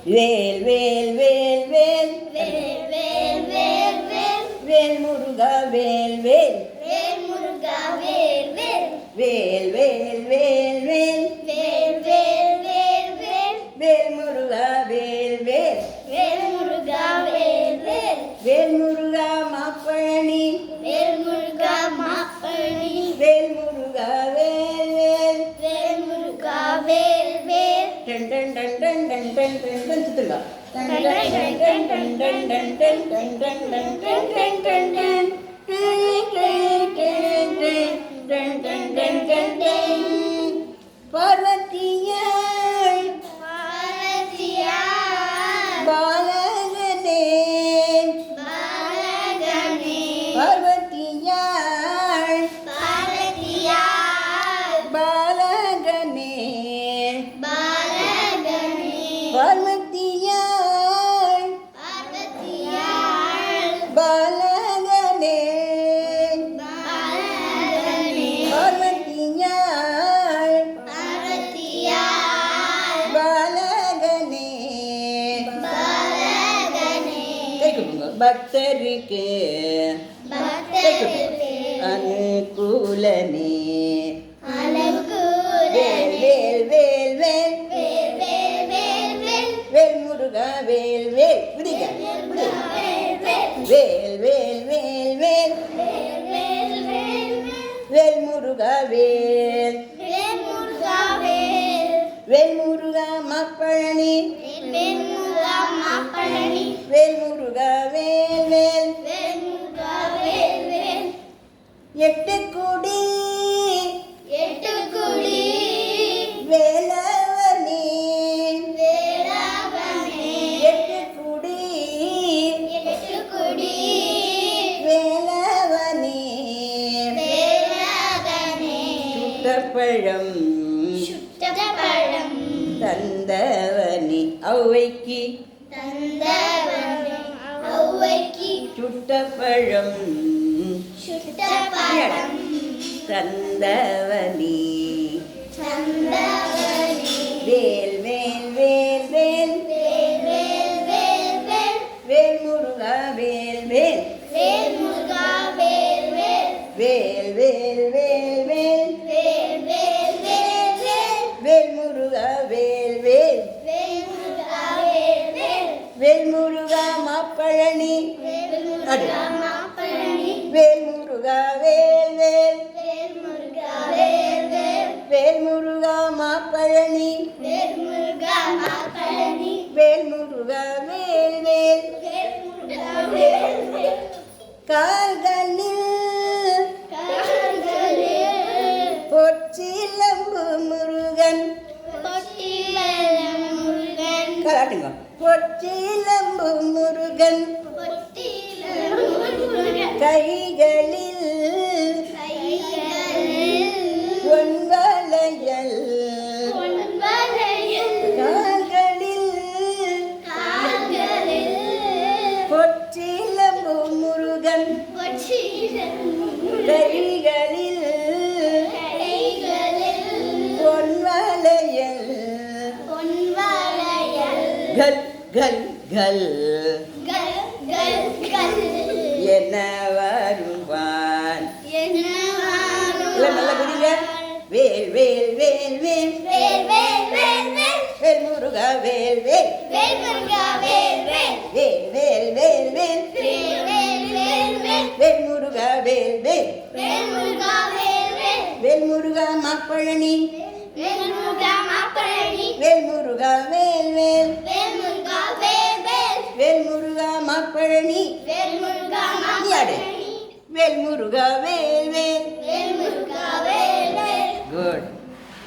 வேல் வேல் வேல் வேல் வேல் வேல் வேல் வேல் வேல் முருகா வேல் வேல் வேல் முருகா வேல் வேல் வேல் வேல் வேல் வேல் வேல் வேல் வேல் வேல் வேல் முருகா வேல் வேல் வேல் முருகா வேல் வேல் வேல் முருகா மாப்பழனி வேல் முருகா மாப்பழனி வேல் முருகா வேல் வேல் வேல் முருகா வேல் வேல் டன் டன் டன் டன் டன் டன் டன் டன் சுத்துங்க டன் டன் டன் டன் டன் டன் டன் டன் டன் டன் டன் டன் டன் டன் பார்வதியாய் பாரதியார் பாலகனே பாலகனே பார்வதியாய் பாரதியார் பாலகனே பாலகனே பார்வதியாய் பார்வதியார் பாலகனே பாலகனே பார்வதியாய் பார்வதியார் பாலகனே பாலகனே கை கொடுங்க பக்தருக்கு பக்தருக்கு அனுகூலனே அலகுரே வேல் வேல் வேல் வேல் வேல் வேல் வேல் வேல் வேல் முருகா வேல் வேல் விடுங்க வேல் வேல் வேல் வேல் வேல் வேல் வேல் வேல் முருகா வேல் வேல் முருகா வேல் வேல் முருகா மாப்பழனி வேல் முருகா மாப்பழனி வேல் முருகா வேல் வேல் வேல் முருகா வேல் வேல் எட்டு குடி எட்டுக்குடி வேலவனே வேளாங்கண்ணி எட்டு குடி எட்டுக்குடி வேலவனே வேளாங்கண்ணி சுட்டப்பழம் சுட்டப்பழம் தந்தவனி ஔவைக்கு தந்தவனி ஔவைக்கு சுட்டப்பழம் சுட்டப்பழம் தந்தவனி தந்தவனி வேல் வேல் வேல் வேல் வேல் வேல் வேல் வேல் வேல் முருகா வேல் வேல் வேல் முருகா வேல் வேல் வேல் வேல் வேல் வேல் வேல் வேல் வேல் வேல் வேல் முருகா வேல் வேல் வேல் முருகா வேல் வேல் வேல் முருகா மாப்பழனி வேல் முருகா மாப்பழனி வேல் முருகா வேல் வேல் வேல் முருகா வேல் வேல் வேல் முருகா மாப்பழனி வேல் முருகா மாப்பழனி வேல் முருகா வேல் வேல் வேல் முருகா வேல் வேல் கால்களில் கால்களில் பொற்சிலம்பு முருகன் பொட்டிவலம் முருகன் கலாட்டுங்க பொற்சிலம்பு முருகன் பொட்டிவலம் முருகன் கைகளில் கைகளில் பொன்வளையல் பொன்வளையல் கால்களில் கால்களில் பொற்சிலம்பு முருகன் பொட்டிவலம் கைகளில் கைகளில் பொன்வளையல் பொன்வளையல் கல் கல் கல் கல் கல் கல் என வருவான் என்னவாரும் எல்லாம் நல்லா குடிங்க வேல் வேல் வேல் வேல் வேல் வேல் வேல் வேல் வேல் முருகா வேல் வேல் வேல் முருகா வேல் வேல் வேல் வேல் வேல் வேல் வேல் வேல் வேல் வேல் வேல் முருகா வேல் வேல் வேல் முருகா வேல் வேல் வேல் முருகா மாப்பழனி வேல் முருகா மாப்பழனி வேல் முருகா வேல் வேல் வேல் முருகா வேல் வேல் வேல் முருகா மாப்பழனி வேல் முருகா நீ ஆடு மாப்பழனி வேல் முருகா வேல் வேல் வேல் முருகா வேல் வேல் குட்